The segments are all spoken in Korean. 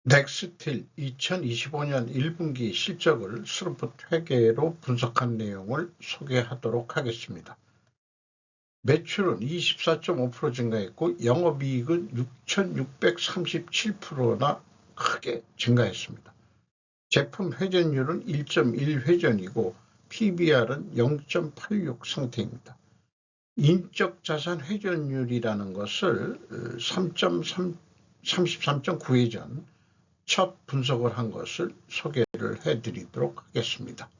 넥스틸 2025년 1분기 실적을 스루풋 회계로 분석한 내용을 소개하도록 하겠습니다. 매출은 24.5% 증가했고 영업이익은 6,637%나 크게 증가했습니다. 제품 회전율은 1.1회전이고 PBR은 0.86 상태입니다. 인적 자산 회전율이라는 것을 33.9회전 첫 분석을 한 것을 소개를 해드리도록 하겠습니다.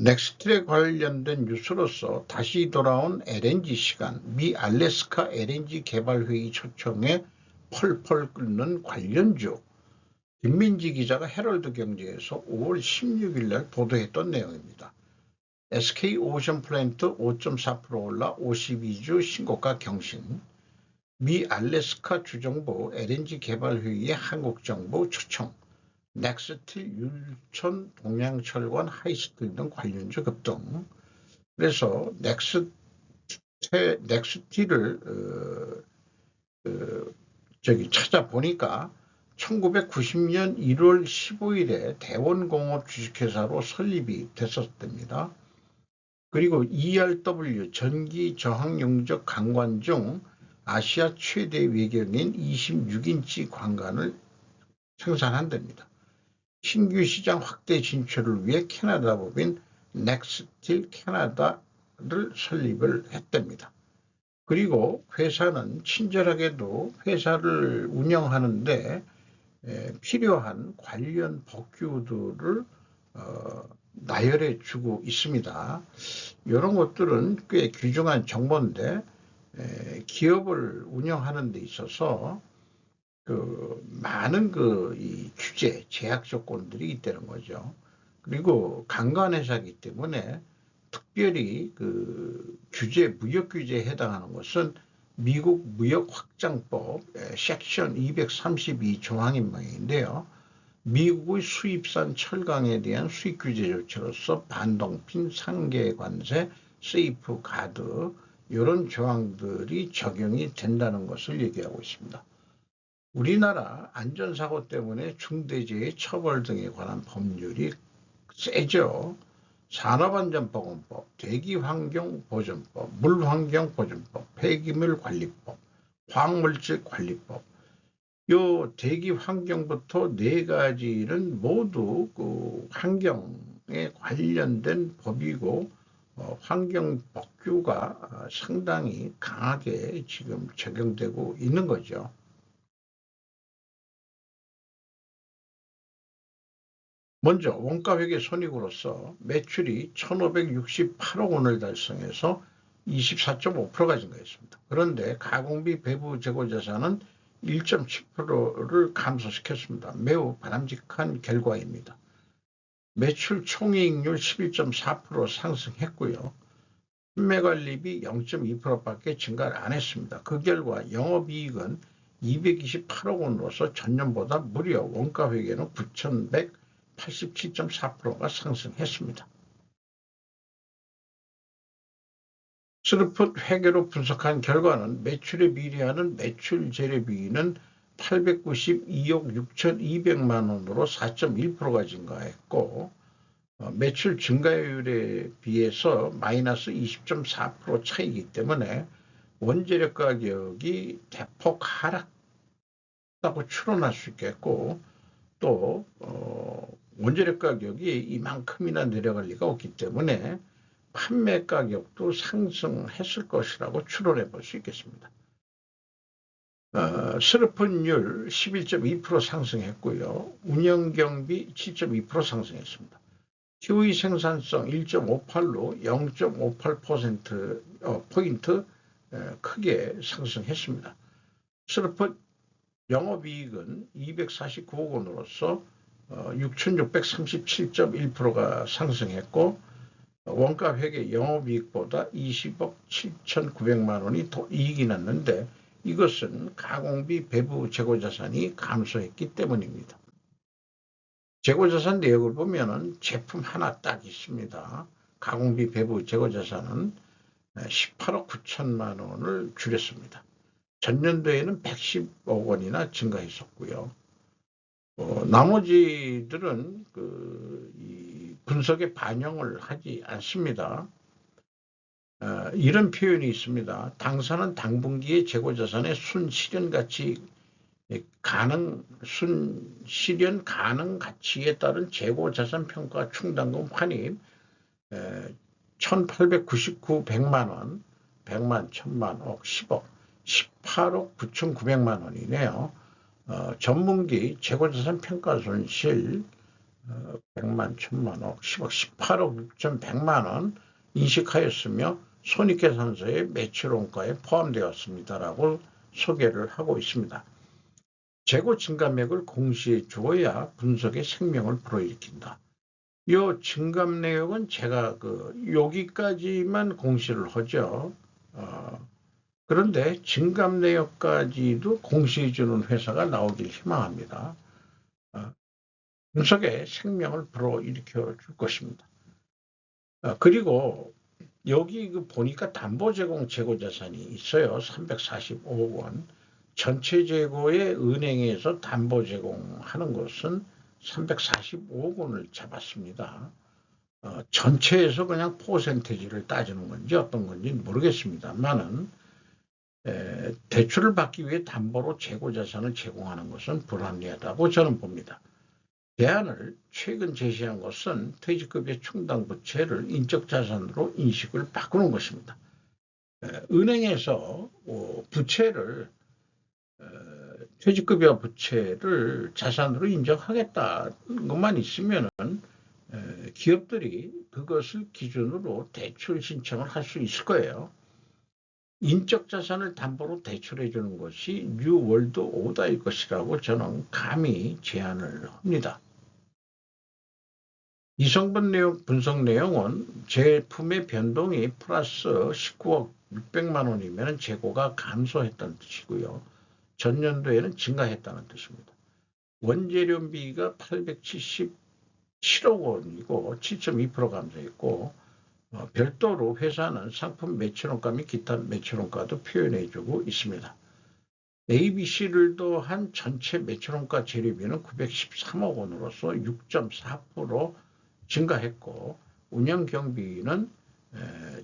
넥스틸에 관련된 뉴스로서 다시 돌아온 LNG 시간, 미 알래스카 LNG 개발회의 초청에 펄펄 끓는 관련주, 김민지 기자가 헤럴드 경제에서 5월 16일 날 보도했던 내용입니다. SK 오션 플랜트 5.4% 올라 52주 신고가 경신, 미 알래스카 주정부 LNG 개발회의의 한국정부 초청, 넥스틸 율촌 동양철관 하이스틸 등 관련주 급등. 그래서 넥스틸을 찾아보니까 1990년 1월 15일에 대원공업 주식회사로 설립이 됐었답니다. 그리고 ERW 전기 저항용적 강관 중 아시아 최대 외경인 26인치 관관을 생산한답니다. 신규 시장 확대 진출을 위해 캐나다 법인 넥스틸 캐나다를 설립을 했답니다. 그리고 회사는 친절하게도 회사를 운영하는데 필요한 관련 법규들을 나열해 주고 있습니다. 이런 것들은 꽤 귀중한 정보인데 기업을 운영하는 데 있어서 많은 이 규제, 제약 조건들이 있다는 거죠. 그리고 강간회사이기 때문에 특별히 규제, 무역 규제에 해당하는 것은 미국 무역확장법 섹션 232 조항인 모양인데요. 미국의 수입산 철강에 대한 수입 규제 조치로서 반동핀, 상계관세, 세이프 가드 이런 조항들이 적용이 된다는 것을 얘기하고 있습니다. 우리나라 안전사고 때문에 중대재해 처벌 등에 관한 법률이 세죠. 산업안전보건법, 대기환경보전법, 물환경보전법, 폐기물관리법, 화학물질관리법. 요 대기환경부터 네 가지는 모두 환경에 관련된 법이고 환경 법규가 상당히 강하게 지금 적용되고 있는 거죠. 먼저 원가회계 손익으로서 매출이 1,568억 원을 달성해서 24.5%가 증가했습니다. 그런데 가공비 배부 재고자산은 1.7%를 감소시켰습니다. 매우 바람직한 결과입니다. 매출 총이익률 11.4% 상승했고요. 판매관리비 0.2%밖에 증가를 안 했습니다. 그 결과 영업이익은 228억 원으로서 전년보다 무려 원가회계는 9,187.4%가 상승했습니다. 스루풋 회계로 분석한 결과는 매출에 비례하는 매출 재료비는 892억 6,200만 원으로 4.1%가 증가했고 매출 증가율에 비해서 마이너스 20.4% 차이기 때문에 원재료 가격이 대폭 하락했다고 추론할 수 있겠고 또 원재료 가격이 이만큼이나 내려갈 리가 없기 때문에 판매 가격도 상승했을 것이라고 추론해 볼 수 있겠습니다. 스루풋율 11.2% 상승했고요. 운영경비 7.2% 상승했습니다. TOE 생산성 1.58로 0.58% 크게 상승했습니다. 스루풋 영업이익은 249억 원으로서 6,637.1%가 상승했고 원가회계 영업이익보다 20억 7,900만 원이 더 이익이 났는데 이것은 가공비 배부 재고자산이 감소했기 때문입니다. 재고자산 내역을 보면 제품 하나 딱 있습니다. 가공비 배부 재고자산은 18억 9천만 원을 줄였습니다. 전년도에는 110억 원이나 증가했었고요. 나머지들은 이 분석에 반영을 하지 않습니다. 이런 표현이 있습니다. 당사는 당분기의 재고자산의 순실현 가능 가치에 따른 재고자산 평가 충당금 환입 1,899 100만 원, 100만, 1,000만, 억, 10억, 18억 9,900만 원이네요. 전분기 재고자산 평가 손실 100만, 1,000만, 억, 10억, 18억 6,100만 원 인식하였으며 손익계산서의 매출원가에 포함되었습니다라고 소개를 하고 있습니다. 재고 증감액을 공시해 주어야 분석의 생명을 불어일으킨다. 이 증감 내역은 제가 여기까지만 공시를 하죠. 그런데 증감 내역까지도 공시해 주는 회사가 나오길 희망합니다. 분석의 생명을 불어일으켜 줄 것입니다. 그리고 여기 보니까 담보 제공 재고자산이 있어요. 345억 원. 전체 재고에 은행에서 담보 제공하는 것은 345억 원을 잡았습니다. 전체에서 그냥 퍼센테이지를 따지는 건지 어떤 건지 모르겠습니다만은 대출을 받기 위해 담보로 재고자산을 제공하는 것은 불합리하다고 저는 봅니다. 대안을 최근 제시한 것은 퇴직급여 충당 부채를 인적자산으로 인식을 바꾸는 것입니다. 은행에서 부채를 퇴직급여 부채를 자산으로 인정하겠다는 것만 있으면 기업들이 그것을 기준으로 대출 신청을 할 수 있을 거예요. 인적 자산을 담보로 대출해 주는 것이 뉴월드 오더일 것이라고 저는 감히 제안을 합니다. 이성분 내용 분석 내용은 제품의 변동이 플러스 19억 600만 원이면 재고가 감소했다는 뜻이고요. 전년도에는 증가했다는 뜻입니다. 원재료비가 877억 원이고 7.2% 감소했고 별도로 회사는 상품 매출원가 및 기타 매출원가도 표현해주고 있습니다. ABC를 더한 전체 매출원가 재료비는 913억 원으로서 6.4% 증가했고 운영경비는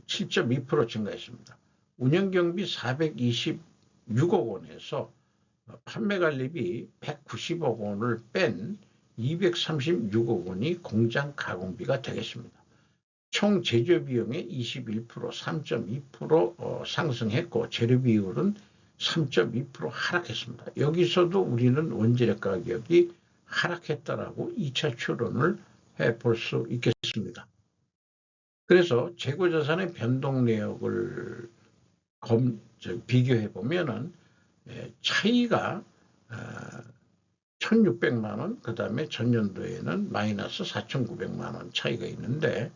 7.2% 증가했습니다. 운영경비 426억 원에서 판매관리비 190억 원을 뺀 236억 원이 공장 가공비가 되겠습니다. 총 제조비용의 21%, 3.2% 상승했고 재료 비율은 3.2% 하락했습니다. 여기서도 우리는 원재료 가격이 하락했다라고 2차 추론을 해볼 수 있겠습니다. 그래서 재고자산의 변동 내역을 비교해 보면은 차이가 1,600만 원, 그 다음에 전년도에는 마이너스 4,900만 원 차이가 있는데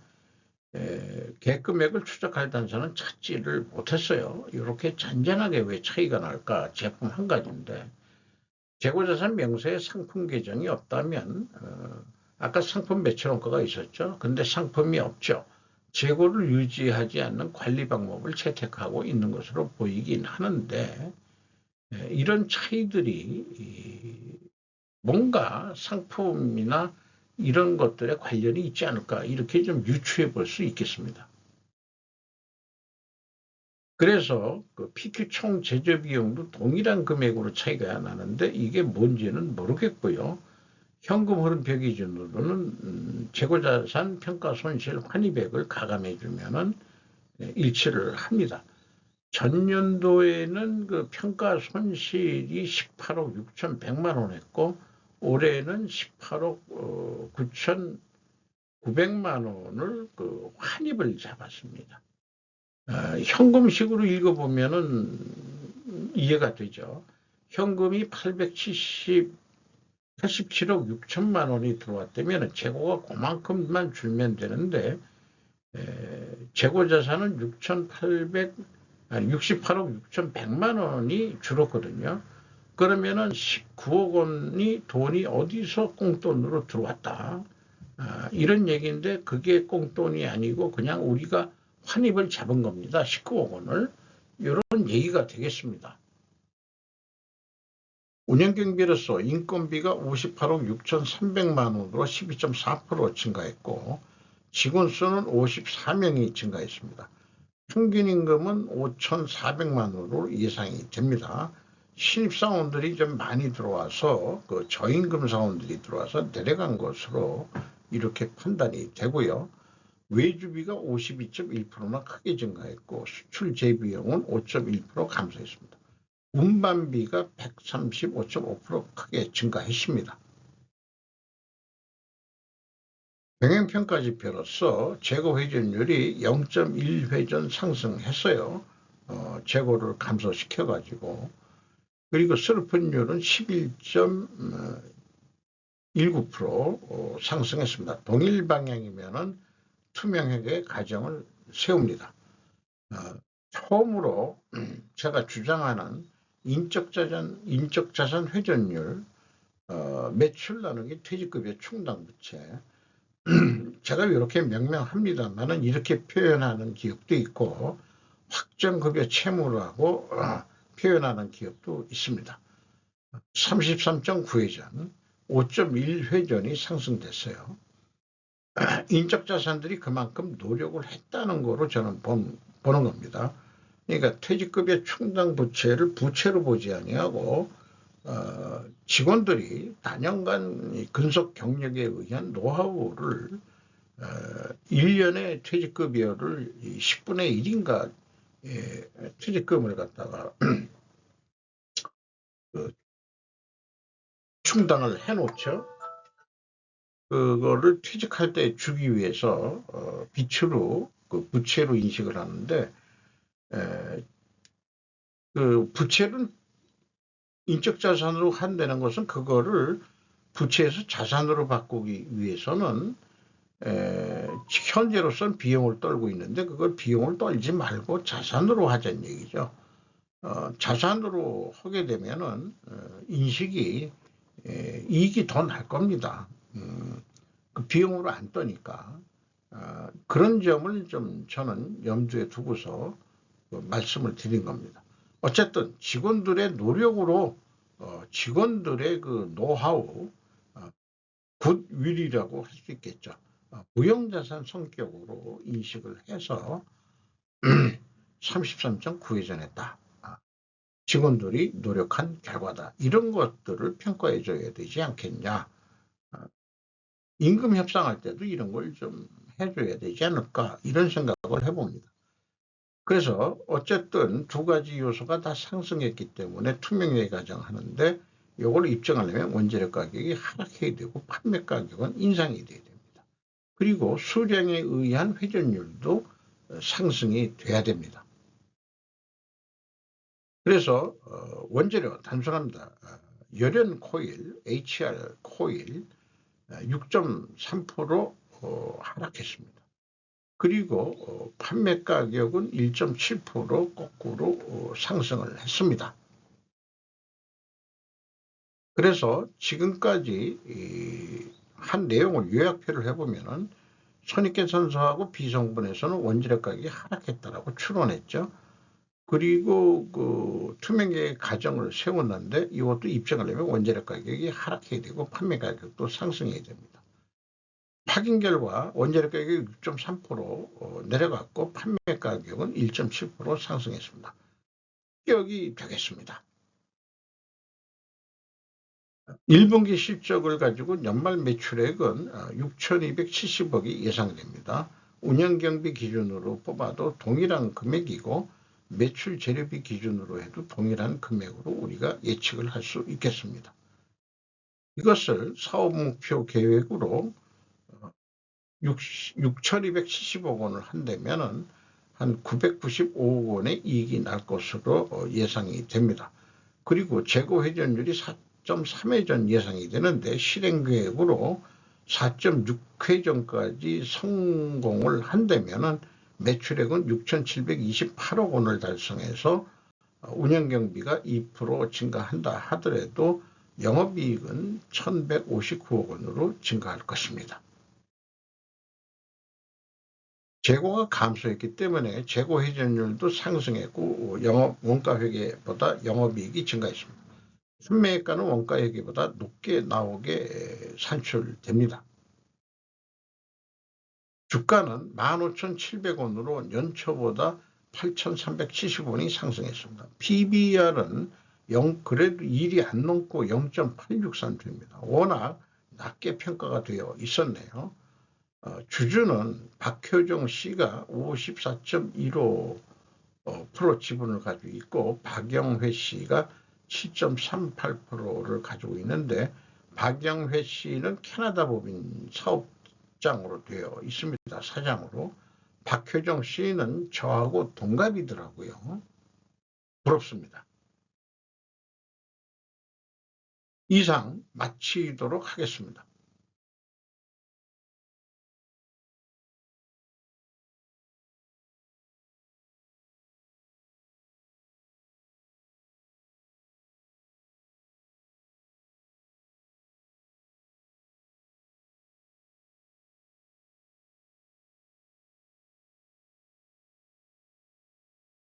계획금액을 추적할 단서는 찾지를 못했어요. 이렇게 잔잔하게 왜 차이가 날까? 제품 한 가지인데 재고자산 명세에 상품 계정이 없다면 아까 상품 매출원가가 있었죠. 근데 상품이 없죠. 재고를 유지하지 않는 관리 방법을 채택하고 있는 것으로 보이긴 하는데 이런 차이들이 뭔가 상품이나 이런 것들에 관련이 있지 않을까 이렇게 좀 유추해 볼 수 있겠습니다. 그래서 PQ 총 제조 비용도 동일한 금액으로 차이가 나는데 이게 뭔지는 모르겠고요. 현금 흐름표 기준으로는 재고자산 평가 손실 환입액을 가감해 주면은 일치를 합니다. 전년도에는 그 평가 손실이 18억 6,100만 원 했고 올해는 18억 9,900만 원을 환입을 잡았습니다. 현금식으로 읽어보면은 이해가 되죠. 현금이 87억 6천만 원이 들어왔다면 재고가 그만큼만 줄면 되는데 재고자산은 68억 6,100만 원이 줄었거든요. 그러면은 19억 원이 돈이 어디서 꽁돈으로 들어왔다. 이런 얘기인데 그게 꽁돈이 아니고 그냥 우리가 환입을 잡은 겁니다. 19억 원을. 이런 얘기가 되겠습니다. 운영경비로서 인건비가 58억 6,300만 원으로 12.4% 증가했고 직원 수는 54명이 증가했습니다. 평균 임금은 5,400만 원으로 예상이 됩니다. 신입사원들이 좀 많이 들어와서 그 저임금 사원들이 들어와서 내려간 것으로 이렇게 판단이 되고요. 외주비가 52.1%나 크게 증가했고 수출 재비용은 5.1% 감소했습니다. 운반비가 135.5% 크게 증가했습니다. 병행평가지표로서 재고 회전율이 0.1회전 상승했어요. 재고를 감소시켜가지고. 그리고 슬픈율은 11.19% 상승했습니다. 동일 방향이면은 투명하게 가정을 세웁니다. 처음으로 제가 주장하는 인적자산 회전율, 매출 나누기 퇴직급여 충당부채, 제가 이렇게 명명합니다만은 이렇게 표현하는 기업도 있고 확정급여 채무라고 표현하는 기업도 있습니다. 33.9회전, 5.1회전이 상승됐어요. 인적자산들이 그만큼 노력을 했다는 거로 저는 보는 겁니다. 그러니까 퇴직급여 충당부채를 부채로 보지 아니하고 직원들이 단연간 근속 경력에 의한 노하우를 1년에 퇴직급여를 10분의 1인가 퇴직금을 갖다가 충당을 해놓죠. 그거를 퇴직할 때 주기 위해서 빚으로 그 부채로 인식을 하는데 그 부채는 인적 자산으로 한다는 것은 그거를 부채에서 자산으로 바꾸기 위해서는 현재로서는 비용을 떨고 있는데 그걸 비용을 떨지 말고 자산으로 하자는 얘기죠. 자산으로 하게 되면은 인식이 이익이 더 날 겁니다. 그 비용으로 안 떠니까 그런 점을 좀 저는 염두에 두고서 말씀을 드린 겁니다. 어쨌든 직원들의 노력으로 직원들의 그 노하우 굿윌이라고 할 수 있겠죠. 무형자산 성격으로 인식을 해서 33.9회전했다. 직원들이 노력한 결과다. 이런 것들을 평가해 줘야 되지 않겠냐. 임금 협상할 때도 이런 걸 좀 해줘야 되지 않을까 이런 생각을 해봅니다. 그래서 어쨌든 두 가지 요소가 다 상승했기 때문에 투명하게 가정하는데 이걸 입증하려면 원재료 가격이 하락해야 되고 판매 가격은 인상이 돼야 됩니다. 그리고 수량에 의한 회전율도 상승이 돼야 됩니다. 그래서 원재료 단순합니다. 열연 코일, HR 코일 6.3% 하락했습니다. 그리고 판매 가격은 1.7% 거꾸로 상승을 했습니다. 그래서 지금까지 한 내용을 요약표를 해보면은 선입견선서하고 비성분에서는 원재료 가격이 하락했다라고 추론했죠. 그리고 그 투명계 가정을 세웠는데 이것도 입증하려면 원재료 가격이 하락해야 되고 판매 가격도 상승해야 됩니다. 확인 결과 원재료 가격이 6.3% 내려갔고 판매 가격은 1.7% 상승했습니다. 합격이 되겠습니다. 1분기 실적을 가지고 연말 매출액은 6,270억이 예상됩니다. 운영경비 기준으로 뽑아도 동일한 금액이고 매출 재료비 기준으로 해도 동일한 금액으로 우리가 예측을 할 수 있겠습니다. 이것을 사업목표 계획으로 6,270억 원을 한다면은 한 995억 원의 이익이 날 것으로 예상이 됩니다. 그리고 재고 회전율이 4.3회전 예상이 되는데 실행 계획으로 4.6회전까지 성공을 한다면은 매출액은 6,728억 원을 달성해서 운영경비가 2% 증가한다 하더라도 영업이익은 1,159억 원으로 증가할 것입니다. 재고가 감소했기 때문에 재고 회전율도 상승했고 영업 원가회계보다 영업이익이 증가했습니다. 판매가는 원가액보다 높게 나오게 산출됩니다. 주가는 15,700원으로 연초보다 8,370원이 상승했습니다. PBR은 그래도 1이 안 넘고 0.863입니다. 워낙 낮게 평가가 되어 있었네요. 주주는 박효정 씨가 54.15% 지분을 가지고 있고 박영회 씨가 7.38%를 가지고 있는데 박영회 씨는 캐나다 법인 사업장으로 되어 있습니다. 사장으로. 박효정 씨는 저하고 동갑이더라고요. 부럽습니다. 이상 마치도록 하겠습니다.